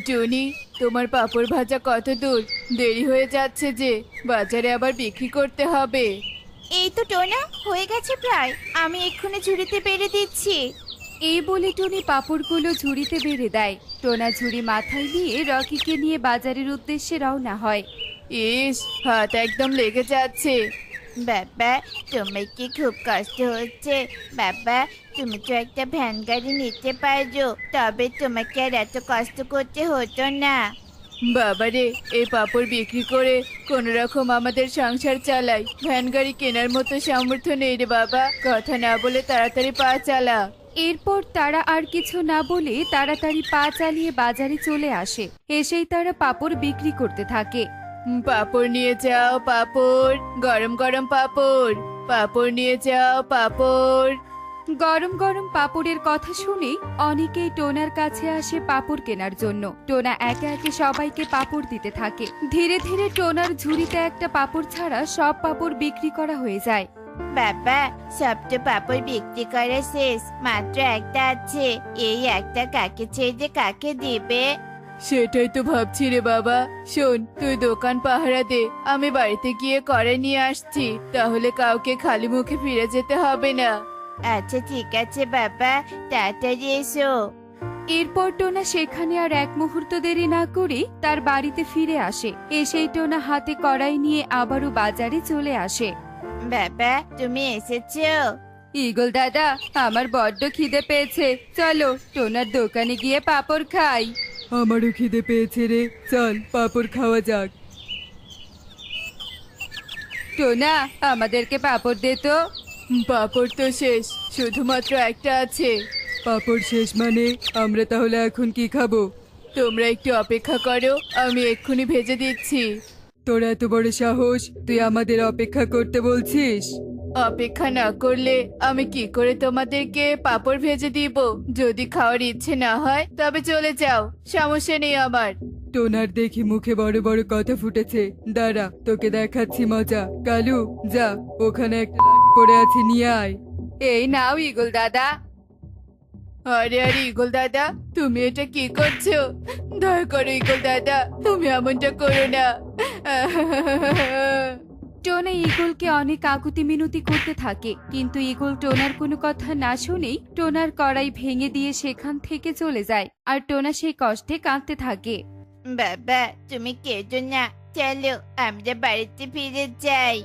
টুনি, তোমার পাঁপড় ভাজা কত দূর? দেরি হয়ে যাচ্ছে যে, বাজারে আবার বিক্রি করতে হবে। এই তো টোনা, হয়ে গেছে প্রায়। আমি এক্ষুনি ঝুড়িতে পেরে দিচ্ছি। এই বলে টুনি পাঁপড়গুলো ঝুড়িতে বেড়ে দেয়। টোনা ঝুড়ি মাথায় নিয়ে রকিকে নিয়ে বাজারের উদ্দেশ্যে রওনা হয়। ইস, হাত একদম লেগে যাচ্ছে। বাবা, তোমার কি খুব কষ্ট হচ্ছে? বাবা, তুমি তো একটা ভ্যান গাড়ি নিতে পারো, তবে তোমাকে আর এত কষ্ট করতে হতো না। বাবারে, এই পাঁপড় বিক্রি করে কোন রকম আমাদের সংসার চালাই। ভ্যান গাড়ি কেনার মতো সামর্থ্য নেই রে বাবা। কথা না বলে তাড়াতাড়ি পা চালা। এরপর তারা আর কিছু না বলে তাড়াতাড়ি পা চালিয়ে বাজারে চলে আসে। এসেই তারা পাঁপড় বিক্রি করতে থাকে। পাঁপড় নিয়ে যাও, পাঁপড়, গরম গরম পাঁপড়। পাঁপড় নিয়ে যাও, পাঁপড়। গরম গরম পাঁপড়ের কথা শুনে অনেকেই টোনার কাছে আসে পাঁপড় কেনার জন্য। টোনা একে একে সবাইকে পাঁপড় দিতে থাকে। ধীরে ধীরে টোনার ঝুড়িতে একটা পাঁপড় ছাড়া সব পাঁপড় বিক্রি করা হয়ে যায়। বাবা, সব তো পাপড় বিক্রি করা শেষ, মাত্র একটা আছে। এই একটা কাকে ছেড়ে কাকে দিবে? সেটাই তো ভাবছি রে বাবা। শোন, তুই দোকান পাহারা দে, আমি বাড়িতে গিয়ে করে নিয়ে আসছি। তাহলে কাউকে খালি মুখে ফিরে যেতে হবে না। আচ্ছা ঠিক আছে বাবা, তাড়াতাড়ি এসো। এরপর টোনা সেখানে আর এক মুহূর্ত দেরি না করে তার বাড়িতে ফিরে আসে। এসেই টোনা হাতে কড়াই নিয়ে আবারও বাজারে চলে আসে। বাবা, তুমি এসেছো? ঈগল দাদা, আমার বড্ড খিদে পেয়েছে, চলো টোনার দোকানে গিয়ে পাঁপড় খাই। আমারও খিদে পেয়েছে রে, চল পাঁপড় খাওয়া যাক। টোনা, আমাদেরকে পাঁপড় দে তো। পাঁপড় তো শেষ, শুধুমাত্র একটা আছে। পাঁপড় শেষ মানে আমরা তাহলে এখন কি খাবো? তোমরা একটু অপেক্ষা করো, আমি এক্ষুনি ভেজে দিচ্ছি। তোর এত বড় সাহস, তুই আমাদের অপেক্ষা করতে বলছিস? অপেক্ষা না করলে আমি কি করে তোমাদেরকে পাঁপড় ভেজে দিব? যদি খাওয়ার ইচ্ছে না হয় তবে চলে যাও, সমস্যা নেই আমার। টোনার দেখি মুখে বড় বড় কথা ফুটেছে। দাঁড়া, তোকে দেখাচ্ছি মজা। কালু, যা, ওখানে একটা লাঠি পড়ে আছে, নিয়ে আয়। এই নাও ঈগল দাদা। আরে আরে ইগল দাদা, তুমি এটা কি করছো? দয়া করো ইগল দাদা, তুমি এমনটা করো না। টোনা ঈগলকে অনেক আকুতি মিনতি করতে থাকে, কিন্তু ঈগল টোনার কোনো কথা না শুনেই টোনার কড়াই ভেঙে দিয়ে সেখান থেকে চলে যায়। আর টোনা সেই কষ্টে কাঁদতে থাকে। বাবা, তুমি কেঁদো না, চলো আমরা বাড়িতে ফিরে যাই।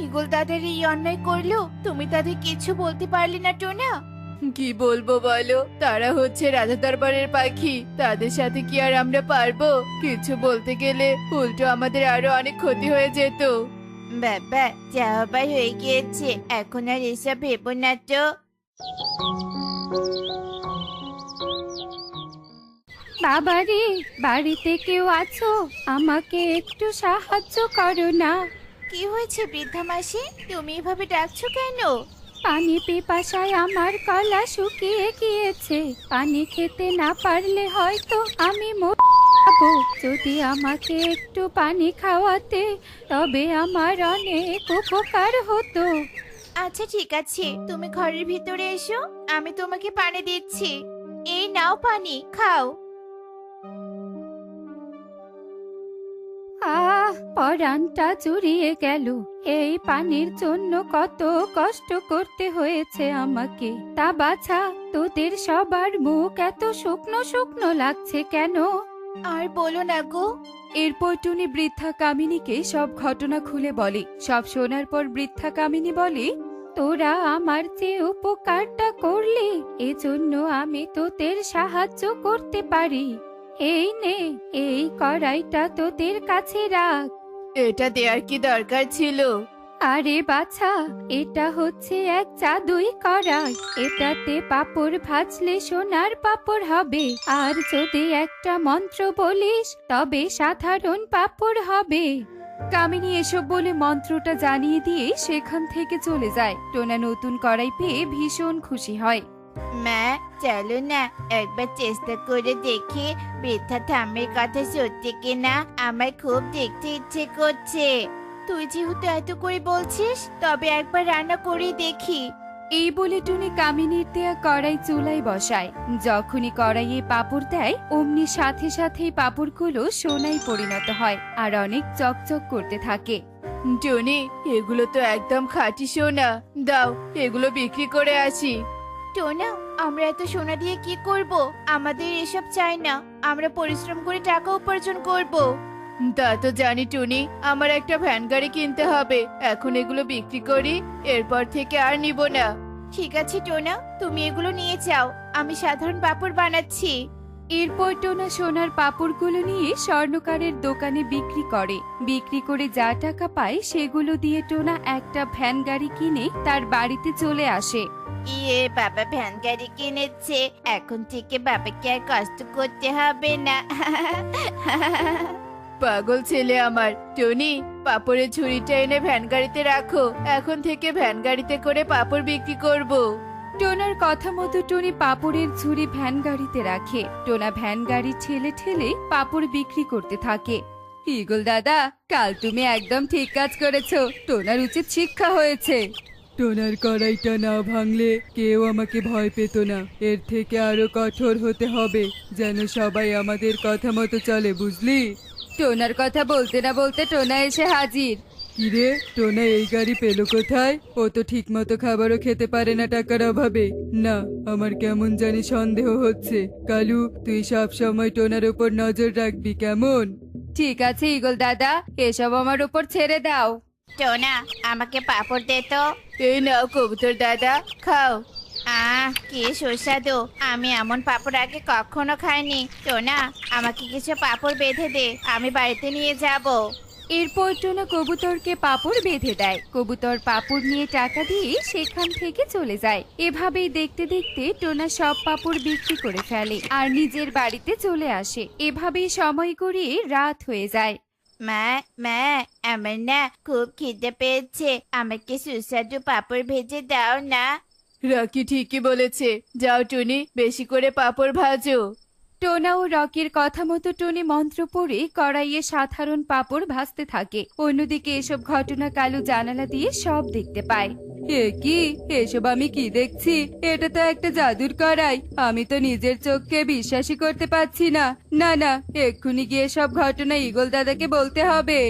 ঈগল দাদার এই অন্যায় করলো, তুমি তাদের কিছু বলতে পারলে না টোনা? কি বলবো বলো, তারা হচ্ছে রাজা দরবারের পাখি, তাদের সাথে কি আর আমরা পারবো? কিছু বলতে গেলে উল্টো আমাদের আরো অনেক ক্ষতি হয়ে যেত। বাবা, যা হবার হয়ে গিয়েছে, এখন আর এসব ভেবো না তো। বাবা রে, বাড়িতে কেউ আছো? আমাকে একটু সাহায্য করো না। কি হয়েছে বৃদ্ধা মাসি, তুমি এভাবে ডাকছো কেন? পানি পিপাসায় আমার গলা শুকিয়ে গিয়েছে। পানি খেতে না পারলে হয়তো আমি মরে যাবো। যদি আমাকে একটু পানি খাওয়াতে, তবে আমার অনেক উপকার হতো। আচ্ছা ঠিক আছে, তুমি ঘরের ভিতরে এসো, আমি তোমাকে পানি দিচ্ছি। এই নাও পানি, খাও। পরানটা জুড়িয়ে গেল। এই পানির জন্য কত কষ্ট করতে হয়েছে আমাকে। তা বাছা, তোদের সবার মুখ এত শুকনো শুকনো লাগছে কেন? আর বলো না গো। এরপর টুনি বৃদ্ধা কামিনীকে সব ঘটনা খুলে বলে। সব শোনার পর বৃদ্ধা কামিনী বলে, তোরা আমার যে উপকারটা করলি, এজন্য আমি তোদের সাহায্য করতে পারি। এই নে, এই কড়াইটা তোদের কাছে রাখ। এটা দেওয়ার কি দরকার ছিল? আরে বাছা, এটা হচ্ছে এক জাদুই কড়াই। এটাতে পাঁপড় ভাজলে সোনার পাঁপড় হবে। আর যদি একটা মন্ত্র বলিস, তবে সাধারণ পাঁপড় হবে। কামিনী এসব বলে মন্ত্রটা জানিয়ে দিয়ে সেখান থেকে চলে যায়। টোনা নতুন কড়াই পেয়ে ভীষণ খুশি হয়। মা, চলো না একবার চেষ্টা করে দেখি বৃদ্ধা ঠাম্মির কথা সত্যি কিনা। আমার খুব দেখতে ইচ্ছে করছে। তুই যেহেতু এত করে বলছিস তবে একবার রান্না করেই দেখি। এই বলে টুনি কামিনীর দেয়া কড়াই চুলায় বসায়। যখনই কড়াইয়ে পাঁপড় দেয় অমনি সাথে সাথেই পাঁপড়গুলো সোনায় পরিণত হয় আর অনেক চকচক করতে থাকে। টনি, এগুলো তো একদম খাঁটি সোনা। দাও, এগুলো বিক্রি করে আসি। টোনা, আমরা এত সোনা দিয়ে কি করব? আমাদের এসব চাই না, আমরা পরিশ্রম করে টাকা উপার্জন করব। তা তো জানি টুনি, আমার একটা ভ্যান গাড়ি কিনতে হবে। এখন এগুলো বিক্রি করি, এরপর থেকে আর নিব না। ঠিক আছে টোনা, তুমি এগুলো নিয়ে যাও, আমি সাধারণ পাঁপড় বানাচ্ছি। এরপর টোনা সোনার পাঁপড়গুলো নিয়ে স্বর্ণকারের দোকানে বিক্রি করে। বিক্রি করে যা টাকা পায় সেগুলো দিয়ে টোনা একটা ভ্যান গাড়ি কিনে তার বাড়িতে চলে আসে। ইয়ে, বাবা ভ্যান গাড়ি কিনেছে, এখন থেকে বাবাকে আর কষ্ট করতে হবে না। পাগল ছেলে আমার। টনি, পাপড়ের ঝুড়িটা এনে ভ্যান গাড়িতে রাখো। এখন থেকে ভ্যান গাড়িতে করে পাপড় বিক্রি করব। টোনার কথা মতো টনি পাঁপড়ের ঝুড়ি ভ্যান গাড়িতে রাখে। টোনা ভ্যান গাড়ি ঠেলে ঠেলে পাঁপড় বিক্রি করতে থাকে। ইগল দাদা, কাল তুমি একদম ঠিক কাজ করেছো। টোনার উচিত শিক্ষা হয়েছে। টোনার কড়াইটা না ভাঙলে কেউ আমাকে ভয় পেত না। এর থেকে আরো কঠোর হতে হবে, যেন সবাই আমাদের কথা মতো চলে, বুঝলি? টোনার কথা বলতে না বলতে টোনা এসে হাজির। কিরে, টোনা এই গাড়ি পেলো কোথায়? ও তো ঠিক মতো খাবারও খেতে পারে না টাকার অভাবে। না, আমার কেমন জানি সন্দেহ হচ্ছে। কালু, তুই সব সময় টোনার উপর নজর রাখবি, কেমন? ঠিক আছে ইগল দাদা, এসব আমার উপর ছেড়ে দাও। টোনা, আমাকে পাঁপড় দে তো। এই নাও কবুতর দাদা, খাও। কি সুস্বাদু, আমি এমন পাঁপড় আগে কখনো খাইনি। টোনা, আমাকে কিছু পাঁপড় বেঁধে দে, আমি বাড়িতে নিয়ে যাব। এরপর টোনা কবুতরকে পাঁপড় বেঁধে দেয়। কবুতর পাঁপড় নিয়ে টাকা দিয়ে সেখান থেকে চলে যায়। এভাবেই দেখতে দেখতে টোনা সব পাঁপড় বিক্রি করে ফেলে আর নিজের বাড়িতে চলে আসে। এভাবেই সময় গড়িয়ে রাত হয়ে যায়। মা, মা, আমার না খুব খিদে পেয়েছে, আমাকে সুস্বাদু পাঁপড় ভেজে দাও না। রাকি ঠিকই বলেছে। যাও টুনি, বেশি করে পাঁপড় ভাজো। টোনা ও রকির কথা মতো টনি মন্ত্র পড়ে কড়াইয়ে সাধারণ পাঁপড় ভাজতে থাকে। অন্যদিকে এসব ঘটনা কালু জানালা দিয়ে সব দেখতে পায়। এ কি, এসব আমি কি দেখছি? এটা তো একটা জাদুর কড়াই। আমি তো নিজের চোখকে বিশ্বাসই করতে পারছি না। না না, এক্ষুনি গিয়ে সব ঘটনা ইগল দাদাকে বলতে হবে।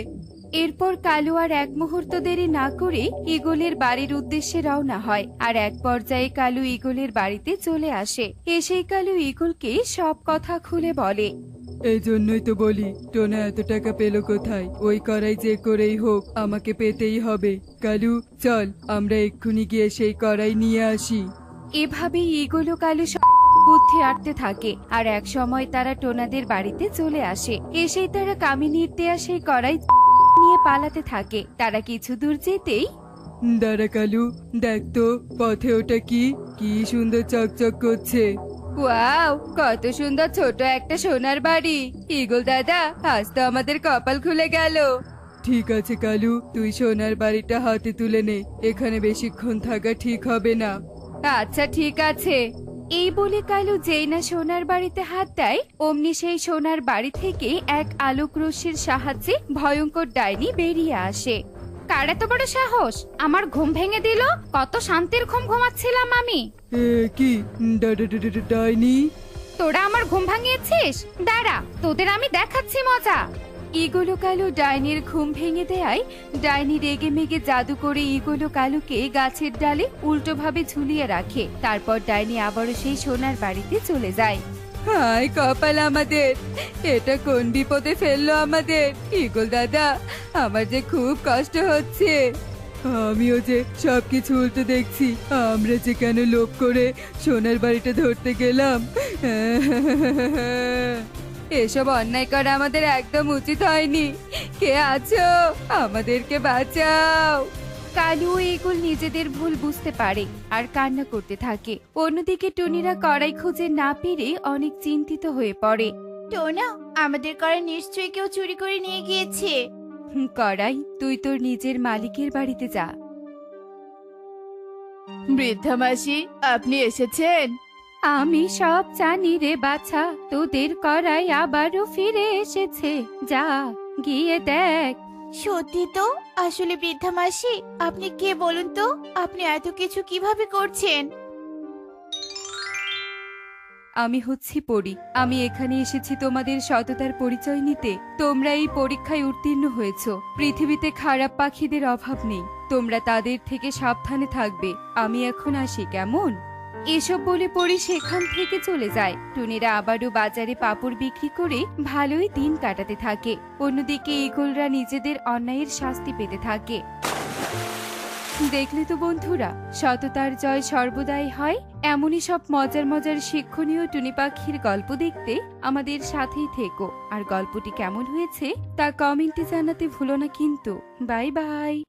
এরপর কালু আর এক মুহূর্ত দেরি না করে ইগলের বাড়ির উদ্দেশ্যে রওনা হয়। আর এক পর্যায়ে কালু ইগলের বাড়িতে চলে আসে। এসেই কালু ইগলকে সব কথা খুলে বলে। এই জন্যই তো বলি, টোনা এত টাকা পেলো কোথায়? ওই কড়াই যে করেই হোক আমাকে পেতেই হবে। কালু, চল আমরা এক্ষুনি গিয়ে সেই কড়াই নিয়ে আসি। এভাবেই ইগল ও কালু সব বুদ্ধি আটতে থাকে। আর এক সময় তারা টোনাদের বাড়িতে চলে আসে। এসেই তারা কামিনীর দেয়া সেই কড়াই নিয়ে পালাতে থাকে। তারা কিছু দূর যেতেই দাঁড়া কালু, দেখ তো পথে ওটা কি? কি সুন্দর চকচক করছে। ওয়াও, কত সুন্দর ছোট একটা সোনার বাড়ি। ইগল দাদা, আজ তো আমাদের কপাল খুলে গেল। ঠিক আছে কালু, তুই সোনার বাড়িটা হাতে তুলে নে। এখানে বেশিক্ষণ থাকা ঠিক হবে না। আচ্ছা ঠিক আছে। এই বলে কালু যেই না সোনার বাড়িতে হাত দেয় অমনি সেই সোনার বাড়ি থেকে এক আলোক রশ্মির সাহায্যে ভয়ঙ্কর ডাইনি বেরিয়ে আসে। কার এত বড় সাহস আমার ঘুম ভেঙে দিল? কত শান্তির ঘুম ঘুমাচ্ছিলাম আমি। কি ডাইনি? তোরা আমার ঘুম ভাঙিয়েছিস? দাঁড়া, তোদের আমি দেখাচ্ছি মজা। ইগল ও কালু ডাইনির ঘুম ভেঙে দেয়। ডাইনি রেগে মেগে জাদু করে ইগল ও কালুকে গাছের ডালে উল্টো ভাবে ঝুলিয়ে রাখে। তারপর ডাইনি আবারও সেই সোনার বাড়িতে চলে যায়। হায় কপাল আমাদের, এটা কোন বিপদে ফেললো আমাদের। ইগল দাদা, আমার যে খুব কষ্ট হচ্ছে। আমিও যে সবকিছু উল্টো দেখছি। আমরা যে কেন লোভ করে সোনার বাড়িটা ধরতে গেলাম। এসব অন্যায় করা আমাদের একদম উচিত হয়নি। কে আছো, আমাদেরকে বাঁচাও। কালু ও ইগল নিজেদের ভুল বুঝতে পারে আর কান্না করতে থাকে। অন্যদিকে টুনিরা কড়াই খুঁজে না পেরে অনেক চিন্তিত হয়ে পড়ে। টোনা, আমাদের কড়াই নিশ্চয়ই কেউ চুরি করে নিয়ে গিয়েছে। কড়াই, তুই তোর নিজের মালিকের বাড়িতে যা। বৃদ্ধা মাসি, আপনি এসেছেন? আমি সব জানি রে বাছা, তোদের কড়াই আবারও ফিরে এসেছে। যা গিয়ে দেখ। সত্যি তো, আসলে বৃদ্ধা মাসি, আপনি কে বলুন তো? আপনি এত কিছু কিভাবে করছেন? আমি হচ্ছি পরী। আমি এখানে এসেছি তোমাদের সততার পরিচয় নিতে। তোমরা এই পরীক্ষায় উত্তীর্ণ হয়েছো। পৃথিবীতে খারাপ পাখিদের অভাব নেই, তোমরা তাদের থেকে সাবধানে থাকবে। আমি এখন আসি, কেমন? এসব বলে পরী সেখান থেকে চলে যায়। টুনিরা আবারও বাজারে পাপড় বিক্রি করে ভালোই দিন কাটাতে থাকে। অন্যদিকে ঈগলরা নিজেদের অন্যায়ের শাস্তি পেতে থাকে। দেখলে তো বন্ধুরা, সততার জয় সর্বদাই হয়। এমনই সব মজার মজার শিক্ষণীয় টুনি পাখির গল্প দেখতে আমাদের সাথেই থেকো। আর গল্পটি কেমন হয়েছে তা কমেন্টে জানাতে ভুলো না কিন্তু। Bye bye.